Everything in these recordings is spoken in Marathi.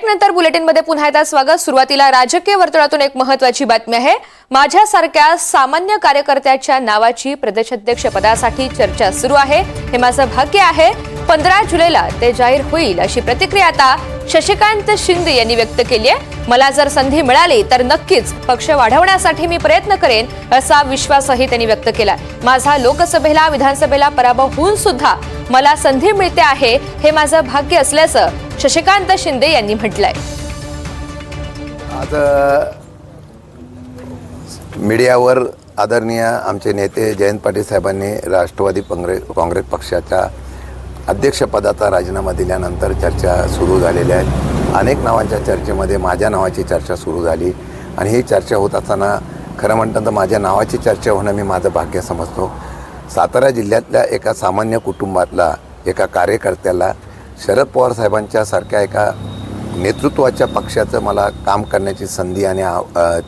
ब्रेक नंतर बुलेटिनमध्ये पुन्हा एकदा स्वागत। सुरुवातीला राजकीय वर्तुळातून एक महत्त्वाची बातमी आहे। माझ्यासारख्या सामान्य कार्यकर्त्याच्या नावाची प्रदेशाध्यक्ष पदासाठी चर्चा सुरू आहे। हे माझं भाग्य आहे। 15 जुलैला ते जाहीर होईल अशी प्रतिक्रिया आता शशिकांत शिंदे यांनी व्यक्त केली आहे। मला जर संधी मिळाली तर नक्कीच पक्ष वाढवण्यासाठी मी प्रयत्न करेन असा विश्वासही त्यांनी व्यक्त केला। माझा लोकसभेला विधानसभेला पराभव होऊन सुद्धा मला संधी मिळते आहे, हे माझं भाग्य असल्याचं शशिकांत शिंदे यांनी म्हटलंय। आज मीडियावर आदरणीय आमचे नेते जयंत पाटील साहेबांनी राष्ट्रवादी काँग्रेस पक्षाच्या अध्यक्षपदाचा राजीनामा दिल्यानंतर चर्चा सुरू झालेल्या आहेत। अनेक नावांच्या चर्चेमध्ये माझ्या नावाची चर्चा सुरू झाली आणि ही चर्चा होत असताना खरं म्हणतं तर माझ्या नावाची चर्चा होणं मी माझं भाग्य समजतो। सातारा जिल्ह्यातल्या एका सामान्य कुटुंबातला एका कार्यकर्त्याला शरद पवार साहेबांच्या सारख्या एका नेतृत्वाच्या पक्षाचं मला काम करण्याची संधी आणि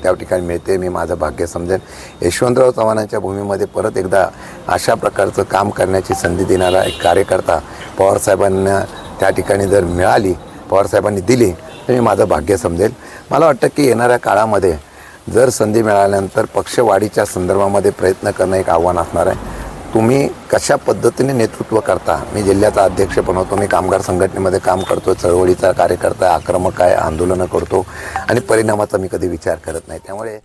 त्या ठिकाणी मिळते, मी माझं भाग्य समजेन। यशवंतराव चव्हाणांच्या भूमीमध्ये परत एकदा अशा प्रकारचं काम करण्याची संधी देणारा एक कार्यकर्ता पवारसाहेबांना त्या ठिकाणी जर मिळाली, पवारसाहेबांनी दिली तर मी माझं भाग्य समजेल। मला वाटतं की येणाऱ्या काळामध्ये जर संधी मिळाल्यानंतर पक्षवाढीच्या संदर्भामध्ये प्रयत्न करणं एक आव्हान असणार आहे। तुम्ही कशा पद्धतीने नेतृत्व करता, मी जिल्ह्याचा अध्यक्ष पण होतो, मी कामगार संघटनेमध्ये काम करतो, चळवळीचा कार्यकर्ता, आक्रमक आहे, आंदोलनं करतो आणि परिणामाचा मी कधी विचार करत नाही। त्यामुळे